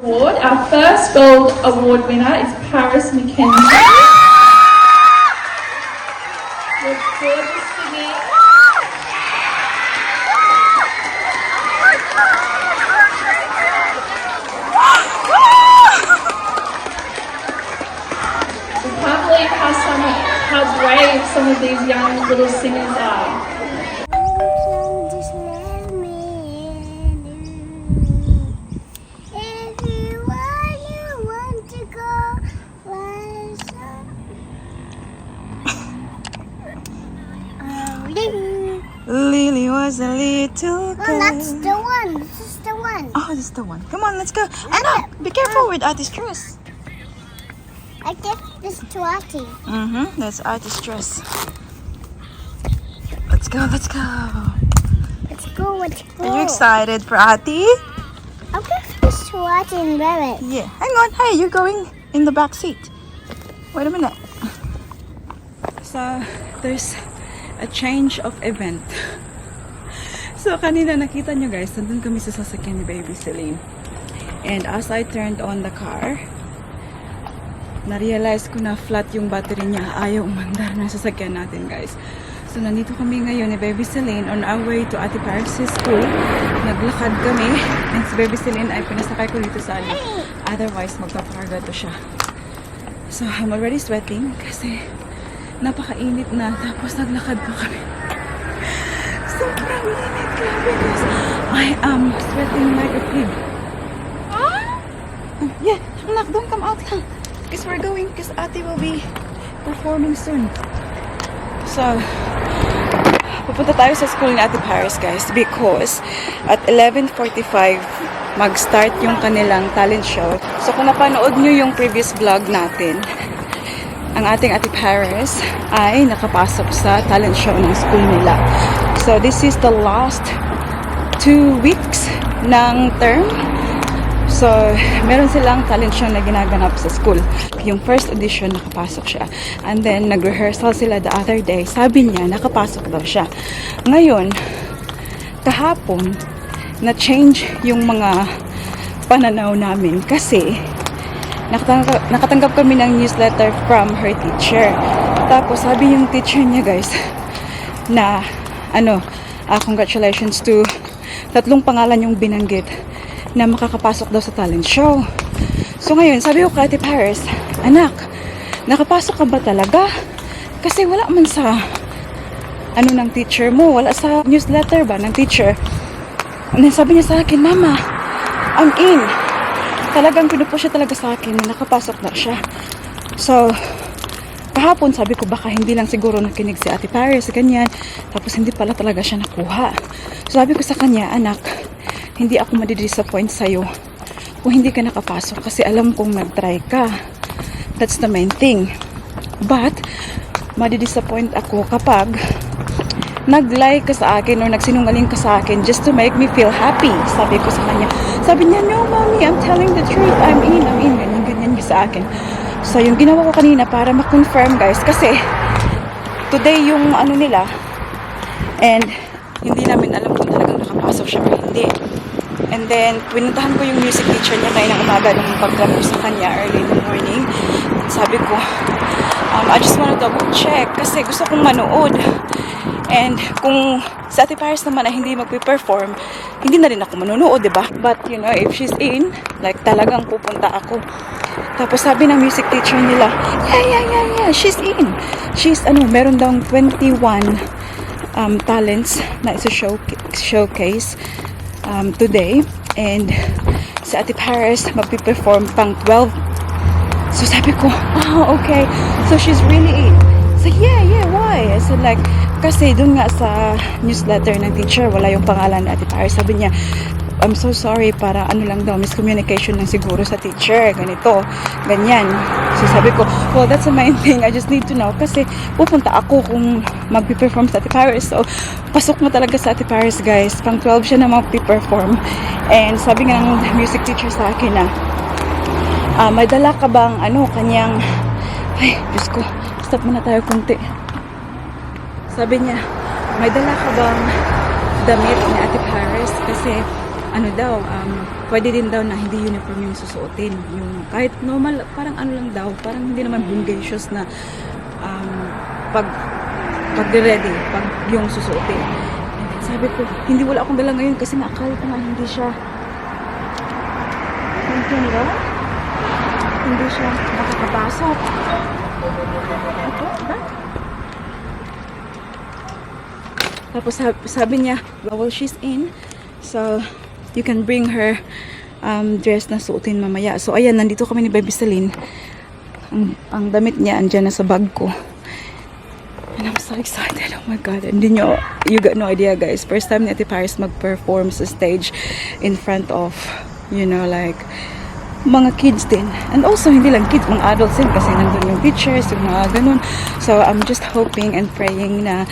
Award. Our first gold award winner is Paris McKenzie. With gorgeous singing. We can't believe how brave some of these young little singers are. Lily was a little girl. Oh, that's the one. This is the one. Oh, this is the one. Come on, let's go. Anna, be careful with Artie's dress. I give this to Auntie. That's Artie's dress. Let's go, let's go. Let's go, let's go. Are you excited for Artie? I'll give this to Auntie and wear it. Yeah. Hang on. Hey, you're going in the back seat. Wait a minute. So, there's a change of event. So, kanina nakita nyo guys, nandun kami sa sasakyan ni Baby Celine. And as I turned on the car, na-realize ko na flat yung battery niya. Ayaw umandar ng sasakyan natin guys. So, nandito kami ngayon ni Baby Celine on our way to Ate Paris' school. Naglakad kami. And si Baby Celine ay pinasakay ko dito sa ano. Otherwise, magpapakarga to siya. So, I'm already sweating kasi napakainit na. Tapos, naglakad pa kami. Sobrang init. Grabe guys. I am sweating like a pig. Yeah, anak, don't come out lang. Because we're going, because Ate will be performing soon. So, pupunta tayo sa school ni Ate Paris guys because at 11:45 mag-start yung kanilang talent show. So, kung napanood nyo yung previous vlog natin, ang ating Ate Paris ay nakapasok sa talent show ng school nila. So, this is the last 2 weeks ng term. So, meron silang talent show na ginaganap sa school. Yung first audition, nakapasok siya. And then, nag-rehearsal sila the other day. Sabi niya, nakapasok daw siya. Ngayon, kahapon, na-change yung mga pananaw namin kasi nakatanggap kami ng newsletter from her teacher. Tapos, sabi yung teacher niya, guys, na, congratulations to 3 pangalan yung binanggit na makakapasok daw sa talent show. So ngayon, sabi ko kay Ate Paris, anak, nakapasok ka ba talaga? Kasi wala man sa ng teacher mo, wala sa newsletter ba ng teacher. And then sabi niya sa akin, Mama, I'm in. Talagang pinupush siya talaga sa akin na nakapasok na siya. So, kahapon sabi ko baka hindi lang siguro nakinig si Ate Paris, ganyan. Tapos hindi pala talaga siya nakuha. So sabi ko sa kanya, anak, hindi ako madidisappoint sa'yo kung hindi ka nakapasok kasi alam kong nag-try ka. That's the main thing. But, madidisappoint ako kapag nag-lie ka sa akin or nagsinungaling ka sa akin just to make me feel happy. Sabi ko sa kanya. Sabi niya, no, Mommy, I'm telling the truth. I'm in. Ganyan niya sa akin. So, yung ginawa ko kanina para ma-confirm, guys, kasi today yung nila and hindi namin alam kung talagang nakapasok siya o hindi. And then, pinuntahan ko yung music teacher niya kayo ng umaga nung pagdamo sa kanya early in the morning. Sabi ko, I just wanna double check kasi gusto kong manood. And kung sa Ate Paris naman ay hindi magpe-perform, hindi na rin ako manonood, diba? But, if she's in, like talagang pupunta ako. Tapos sabi ng music teacher nila, yeah, she's in. She's, meron daw 21 talents na isa-showcase today. And sa Ate Paris, magpiperform pang 12. So sabi ko, okay. So she's really in. So yeah, why? I said like, kasi dun nga sa newsletter ng teacher, wala yung pangalan ni Ate Paris. Sabi niya, I'm so sorry, para lang daw, miscommunication lang siguro sa teacher, ganito, ganyan. So sabi ko, well, that's the main thing, I just need to know, kasi pupunta ako kung magpiperform sa Ate Paris. So, pasok na talaga sa Ate Paris, guys. Pang 12 siya na magpiperform. And sabi nga ng music teacher sa akin na, may dala ka bang, kanyang, ay, Diyos ko, stop muna tayo kunti. Sabi niya, may dala ka bang damit ni Ate Paris? Kasi ano daw, pwede din daw na hindi uniform yung susuotin. Yung kahit normal, parang ano lang daw, parang hindi naman bungacious na pag-ready, pag yung susuotin. Sabi ko, hindi wala akong dala ngayon kasi naakala ko nga hindi siya makakapasok. Ito, ba? Tapos sabi niya, well, she's in. So, you can bring her dress na suotin mamaya. So, ayan, nandito kami ni Baby Celine. Ang damit niya, andyan na sa bag ko. And I'm so excited. Oh my God. And you got no idea, guys. First time ni Ate Paris mag-perform sa stage in front of, you know, like, mga kids din. And also, hindi lang kids, mga adults din kasi nandun yung teachers, yung mga ganun. So, I'm just hoping and praying na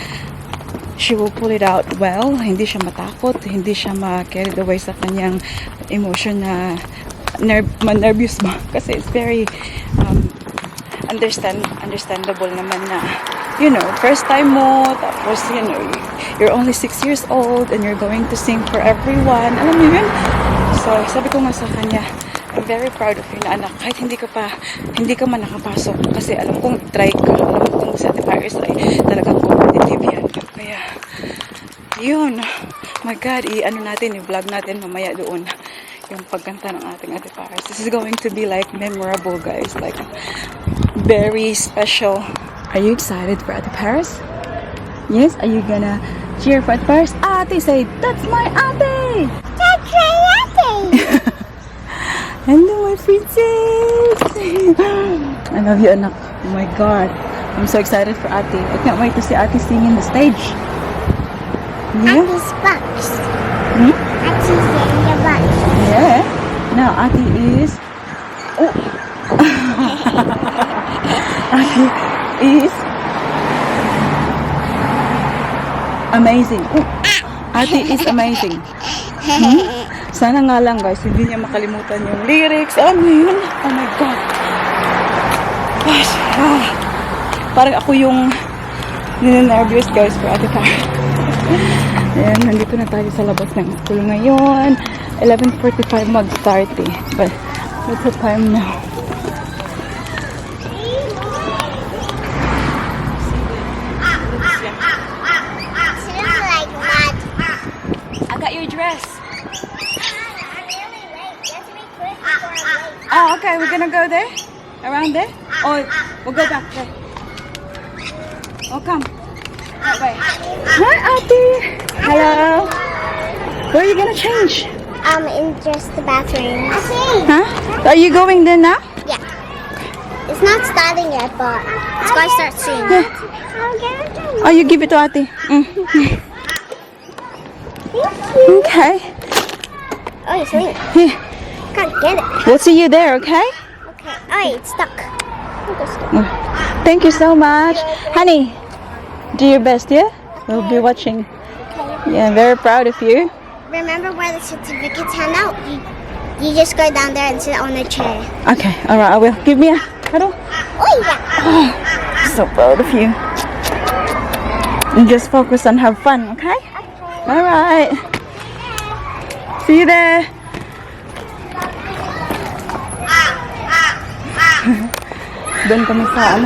she will pull it out well. Hindi siya matakot, hindi siya ma-carried away sa kanyang emotion na nervous ba. Kasi it's very understandable naman na, you know, first time mo, tapos, you know, you're only 6 years old and you're going to sing for everyone. Alam niyo yun? So, sabi ko nga sa kanya, I'm very proud of you na anak, kahit hindi ka man nakapasok kasi alam kong try ka, alam kong sa Ate Paris ay talagang competitive yan. Kaya, yun, my God, i-ano natin, i-vlog natin mamaya doon yung pagkanta ng ating Ate Paris. This is going to be like memorable, guys, like very special. Are you excited for Ate Paris? Yes? Are you gonna cheer for Ate Paris? Ate, say, that's my ate! That's my ate! Hello, my princess! I love you, anak. Oh my God. I'm so excited for Ate. I can't wait to see Ate sing in the stage. Yeah? Auntie box. Hmm? Auntie's in the box. Yeah. Now, Ate is... Oh! Ate is... amazing. Oh. Ate is amazing. Hmm? Sana nga lang, guys, hindi niya makalimutan yung lyrics. Ano yun? Oh my God. Gosh, parang ako yung nina-nervous, guys, for Ate Paris. Ayan, nandito na tayo sa labas ng school ngayon. 11:45 mag-start eh. But, what's the time now? Smells like mud. I got your dress. I'm really late. You have to be quick before I'm late. Oh, okay, we're gonna go there? Around there? Or we'll go back there? Oh, come. That way. Hi, Ate. Hello. Where are you gonna change? In just the bathroom. I see. Huh? Are you going there now? Yeah. It's not starting yet, but it's going to start soon. Oh, you give it to Ate. Mm. Okay. Oh, you're asleep. Here. Can't get it. We'll see you there, okay? Okay. Oh, it's stuck. Thank you so much. Honey, do your best, yeah? We'll be watching. Yeah, very proud of you. Remember where the certificates hand out? You just go down there and sit on a chair. Okay, alright, I will. Give me a cuddle. Oh, yeah. So proud of you. And just focus on have fun, okay? Alright. See you there. Doon kami sa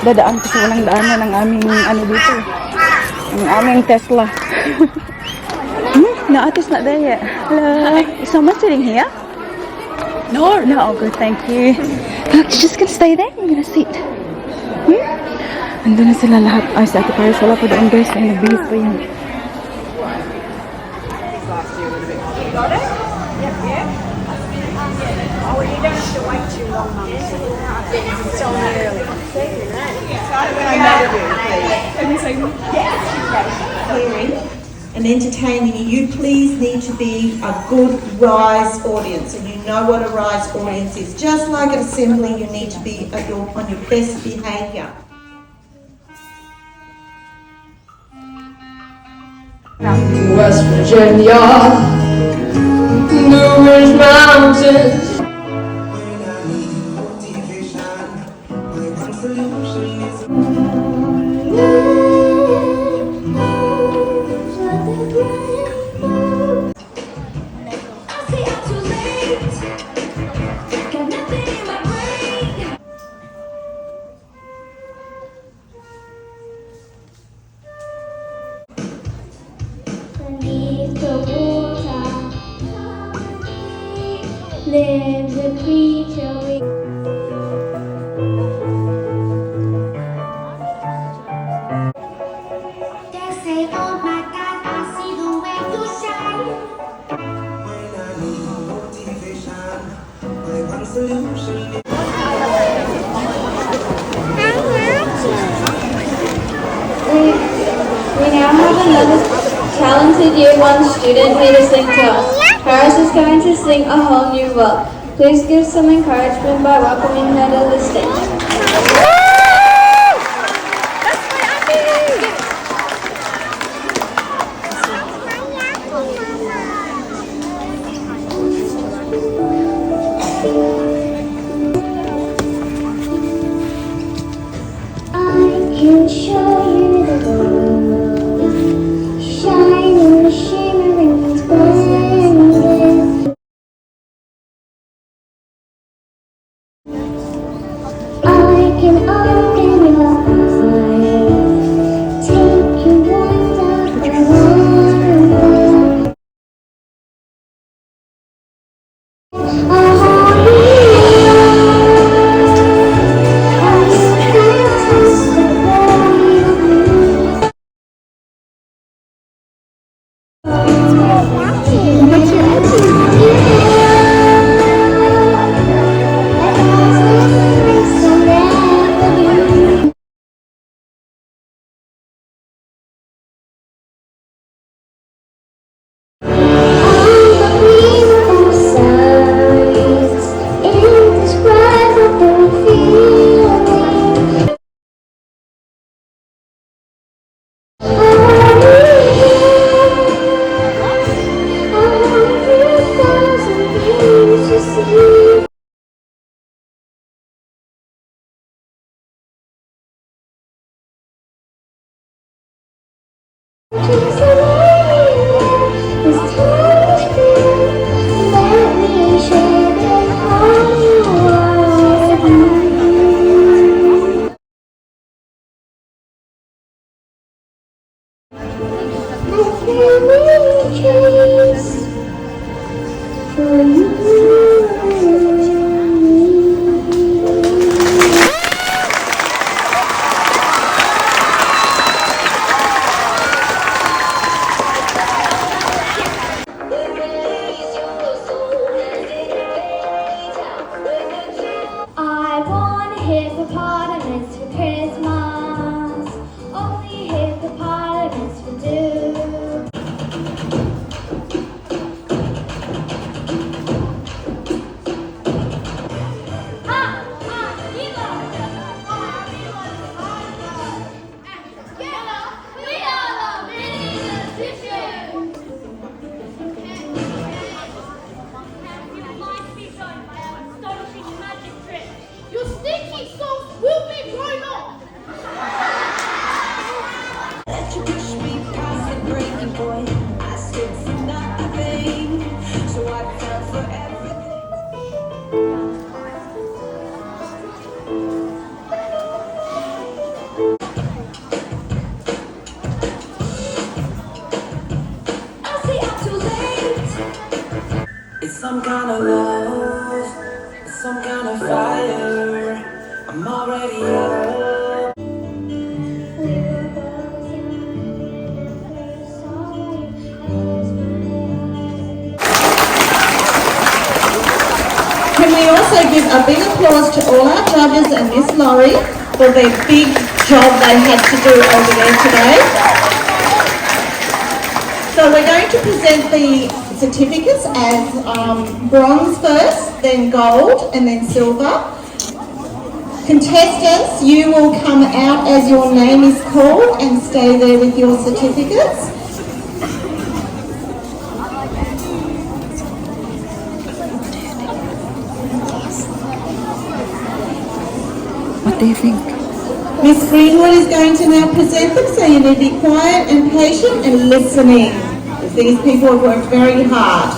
dadaan kasi walang daanan ng aming dito. Ang aming Tesla. No, Ate's not there yet. Hello. Is someone sitting here? No. No, good, thank you. Look, you're just gonna stay there? I'm gonna sit. Andun na sila lahat. Ay, si Ate Paris wala pa doon, guys. Ay, nagbihis pa yun. Hearing and entertaining you, please need to be a good RISE audience, and you know what a RISE audience is. Just like at assembly, you need to be on your best behaviour. West Virginia, Blue Ridge Mountains. and the creature we They say, oh my God, I see the way you shine. When I need motivation, my one solution. We now have another talented Year 1 student here to sing to us. Paris is going to sing A Whole New World. Please give some encouragement by welcoming her to the stage. I can show you the world, shining, shimmering, splendid. I can open your eyes, take you wonder for wonder. A whole new world, fantastic world. Indescribable feeling. For you. I want a hippopotamus for Christmas. Only hippopotamus will do. Your stinky sauce will be blown off! Let you push me past the breaking point. I stood for nothing, so I fell for everything. Elsie, I'm too late. It's some kind of love, it's some kind of fire. I'm already up. We were both young when I first saw you. I was running. Can we also give a big applause to all our judges and Miss Laurie for their big job they had to do over there today. So we're going to present the certificates as bronze first, then gold, and then silver. Contestants, you will come out as your name is called and stay there with your certificates. What do you think? Miss Greenwood is going to now present them, so you need to be quiet and patient and listening, because these people have worked very hard.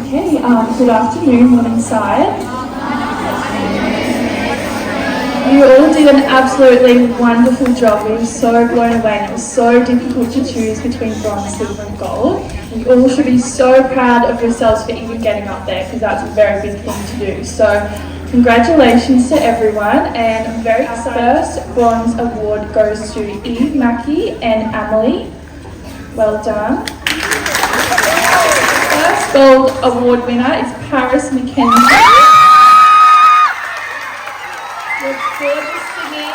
Okay, good afternoon, Morningside. You all did an absolutely wonderful job. We were so blown away, and it was so difficult to choose between bronze, silver and gold. You all should be so proud of yourselves for even getting up there, because that's a very big thing to do. So congratulations to everyone, and I'm very excited. First bronze award goes to Eve Mackey and Amelie. Well done. First gold award winner is Paris McKenzie. Your gorgeous singing.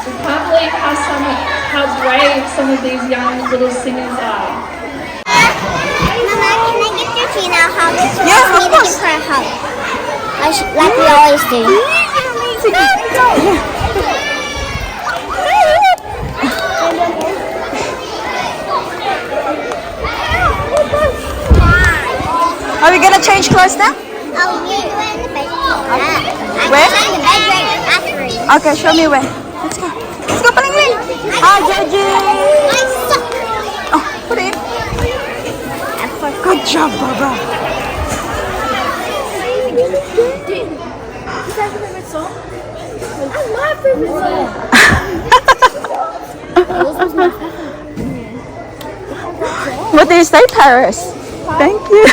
We can't believe how brave some of these young little singers are. Mama, can I give your Tina a hug? She Yes, wants me of to course. give her a hug. Like we always do. Are we gonna change clothes now? Oh, we're in the bedroom. I'm Where? in the bedroom bathroom. Okay, show me where. Let's go. Let's go, Palingling. Hi, Georgie. I suck. Oh, put it in. Good job, Baba. What do you say, Paris? Thank you.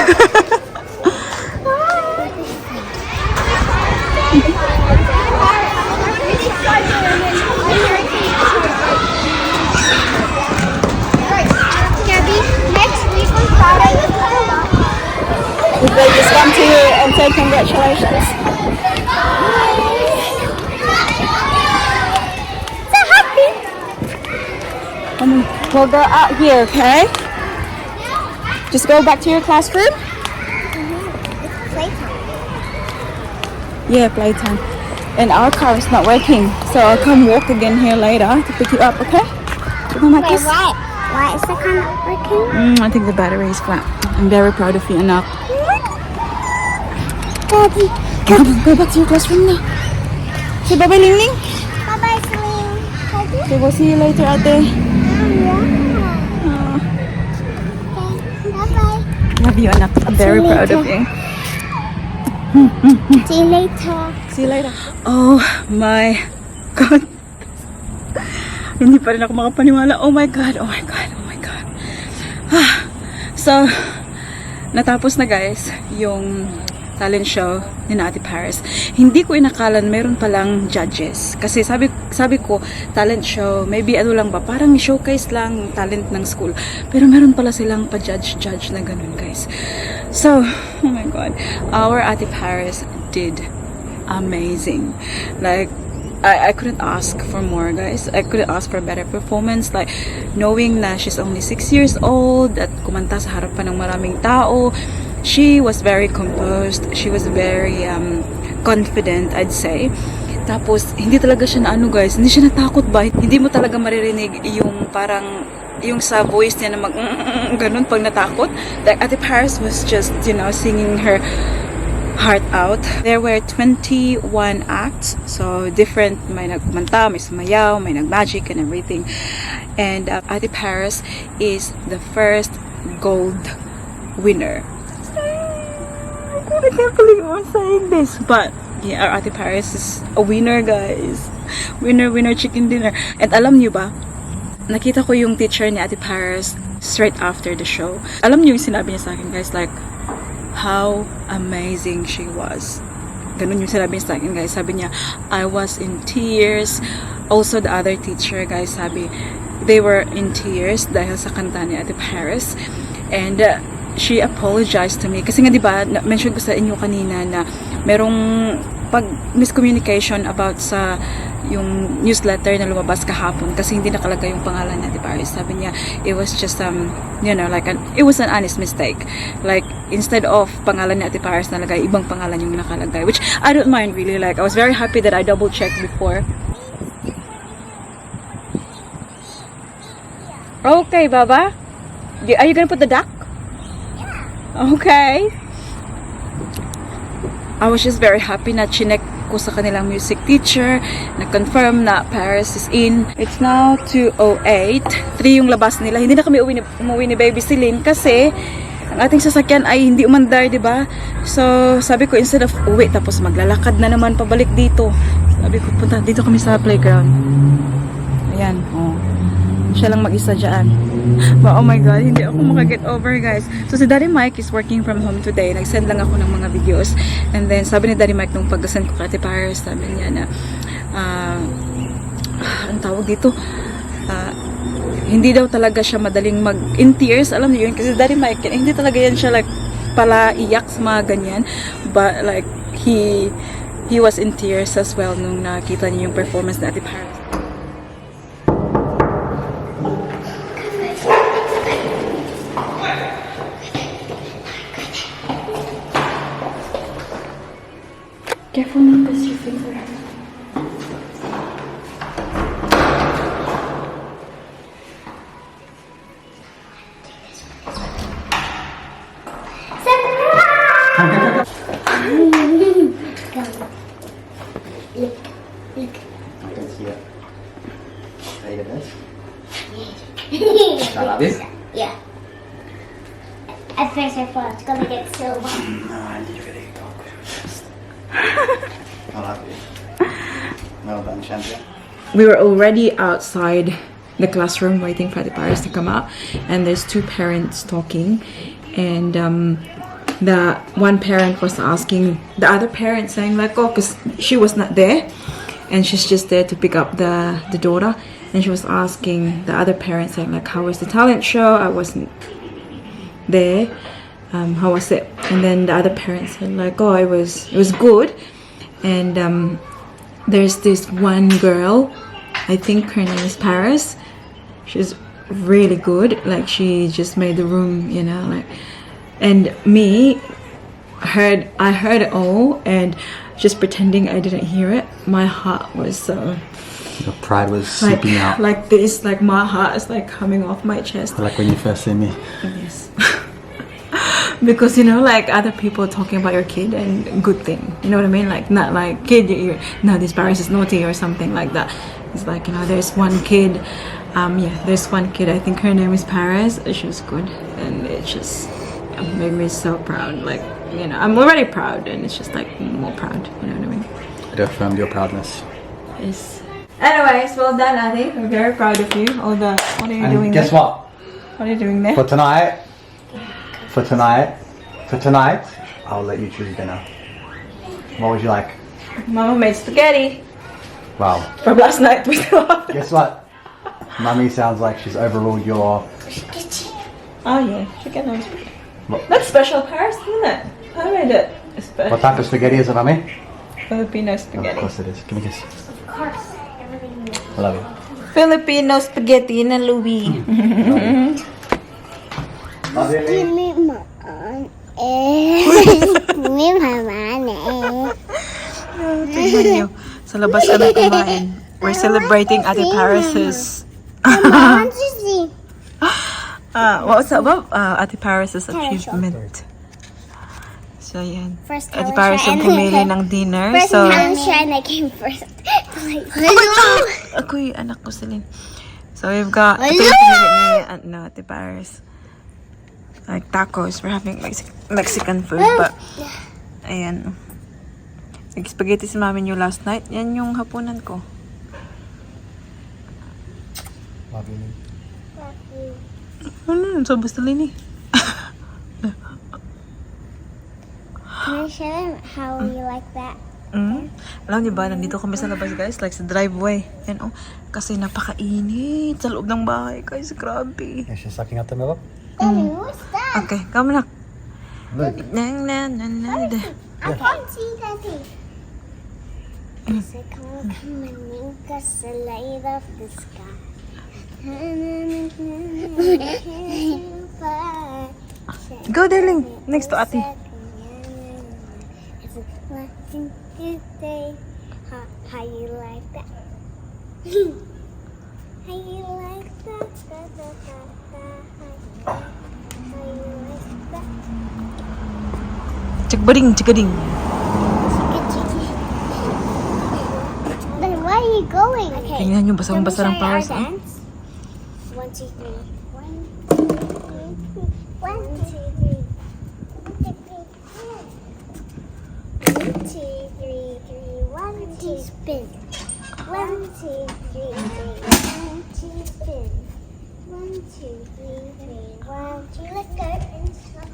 Gabby, next week on Friday. They just come to you and say congratulations. So happy. We'll go out here, okay? Just go back to your classroom. Playtime. Yeah, playtime. And our car is not working, so I'll come walk again here later to pick you up, okay? You don't like Wait, this? why? Why is the car not working? I think the battery is flat. I'm very proud of you, Anak. Daddy. Come on, go back to your classroom now. Say bye-bye, Ling Ling. Bye-bye, Celine. Daddy. Okay, we'll see you later, Ate. Bye-bye. Love you, Anak. I'm very proud of you. See you later. See you later. Oh my God. Hindi pa rin ako makapaniwala. Oh my God, oh my God, oh my God. So, natapos na guys yung talent show ni Ate Paris. Hindi ko inakalan meron palang judges. Kasi sabi ko, talent show, maybe ano lang ba, parang showcase lang talent ng school. Pero meron pala silang pa-judge na ganun guys. So, oh my God, our Ate Paris did amazing. Like, I couldn't ask for more guys. I couldn't ask for a better performance. Like, knowing na she's only 6 years old at kumanta sa harapan ng maraming tao, she was very composed. She was very confident, I'd say. Tapos, hindi talaga siya na ano guys, hindi siya natakot ba? Hindi mo talaga maririnig yung parang, yung sa voice niya na mag ganun pag natakot. Like, Ate Paris was just, you know, singing her heart out. There were 21 acts, so different, may nagmanta, may sumayaw, may nagmagic and everything. And Ate Paris is the first gold winner. I can't believe I'm saying this, but yeah, our Ate Paris is a winner guys. Winner chicken dinner. And alam niyo ba, nakita ko yung teacher ni Ate Paris straight after the show. Alam niyo yung sinabi niya sa akin guys, like, how amazing she was. Ganun yung sinabi niya sa akin guys. Sabi niya, I was in tears. Also the other teacher guys, sabi, they were in tears dahil sa kanta ni Ate Paris. And she apologized to me. Kasi nga diba, mention ko sa inyo kanina na merong pag miscommunication about sa yung newsletter na lumabas kahapon kasi hindi nakalagay yung pangalan ni Ate Paris. Sabi niya, it was just you know, like it was an honest mistake. Like, instead of pangalan ni Ate Paris nalagay, ibang pangalan yung nakalagay. Which I don't mind really. Like, I was very happy that I double checked before. Okay, Baba? Are you gonna put the duck? Okay. I was just very happy na chinek ko sa kanilang music teacher, na-confirm na Paris is in. It's now 2:08. 3 yung labas nila. Hindi na kami umuwi ni Baby Celine kasi ang ating sasakyan ay hindi umandar, di ba? So, sabi ko, instead of uwi, tapos maglalakad na naman pabalik dito. Sabi ko, punta, dito kami sa playground. Ayan, oh. Siya lang mag-isa dyan. But oh my God, hindi ako makaget over, guys. So, si Daddy Mike is working from home today. Nag-send lang ako ng mga videos. And then, sabi ni Daddy Mike, nung pag-send ko kay Ate Paris, sabi niya na, ang tawag dito, hindi daw talaga siya madaling in tears, alam niyo yun, kasi Daddy Mike, hindi talaga yan siya like pala iyak sa mga ganyan, but like he was in tears as well nung nakita niyo yung performance ni Ate Paris. Careful not to see your finger. Yeah. At first I thought it's gonna get silver. We were already outside the classroom waiting for the parents to come out, and there's two parents talking, and the one parent was asking the other parent, saying like, oh, because she was not there and she's just there to pick up the daughter, and she was asking the other parent, saying like, how was the talent show? I wasn't there. How was it? And then the other parent said like, oh, it was good. And there's this one girl, I think her name is Paris. She's really good. Like, she just made the room, you know, like. And me, I heard it all, and just pretending I didn't hear it. My heart was so. Your pride was Like, seeping out. like this, like my heart is like coming off my chest. Like when you first see me. Yes. Because, you know, like other people talking about your kid and good thing. You know what I mean? Like, not like, kid, no, this Paris is naughty or something like that. It's like, you know, there's one kid. Yeah, there's one kid. I think her name is Paris. She was good. And it just made me so proud. Like, you know, I'm already proud. And it's just like more proud. You know what I mean? It affirmed your proudness. Yes. Anyways, well done, Adi. We're very proud of you. What are you doing Guess there? what? What are you doing there? For tonight, I'll let you choose dinner. What would you like? Mama made spaghetti Wow. from last night. We still have it. Guess what? Mummy sounds like she's overruled your. Oh yeah, chicken and spaghetti. What? That's special Paris, isn't it? I made it. It's What type of spaghetti is it, Mummy? Filipino Of spaghetti. course it is. Give me a kiss. Of course, everything. I love you. Filipino spaghetti na Louis. Love you. Give me my Give me my money. Tingnan niyo. Sa labas kami kumain. We're celebrating Ate Paris's. I want to see. What's that about? Ate Paris's achievement. So, yan. First Ate talent Paris try yung and- pumili ng dinner. First So, talent try and I came first. ako yung anak ko, Celine. So, we've got, ito Hello! yung pinili ni Ate Paris. Like tacos. We're having Mexican food, but, ayan. Nag-spaghetti si mami niyo last night. Yan yung hapunan ko. Love you. Ano, so basta lini. Can I show them how you like that? Alam niyo ba, nandito kami sa labas, guys, like sa driveway. And oh, kasi napakainit sa loob ng bahay, guys. Grabe. Is she sucking up the milk? Daddy, what's that? Okay, come na. Look. I can't see Daddy. It's a come and cause the light of the sky. Go, darling. Next to ate. It's a blessing today. How you like that? How you like that? How you like that? Chikbading, chikading. Then where are you going? Okay. Tingnan nyo, basang-basa ng Paris. Shall we try our dance? 1, 2, 3. 1, 2, 3. 1, 2, 3. 2, 3, 3, 1, 2, spin. 1, 2, 3, 1, 2, spin. 1, 2, 3, 3, 1, 2, let go and stop.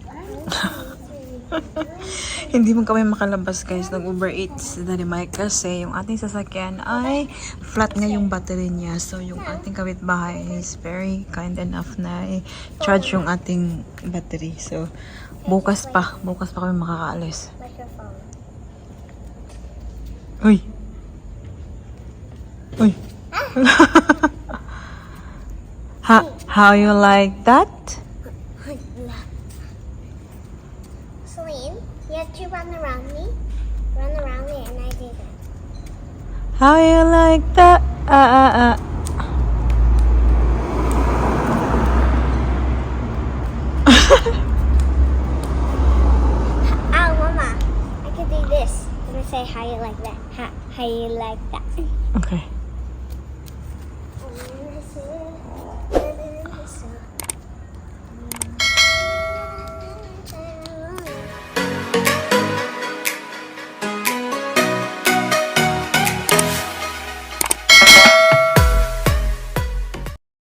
1, 2, 3, 1, 2. Hindi mo kami makalabas guys ng Uber Eats si Daddy Mike kasi yung ating sasakyan ay flat nga yung battery niya. So yung ating kapitbahay is very kind enough na i-charge yung ating battery. So bukas pa kami makakaalis. Microphone. Uy! Uy! How you like that? Celine, you have to run around me. Run around me and I do that. How you like that? Oh, Mama, I could do this. I'm gonna say how you like that. How you like that. Okay.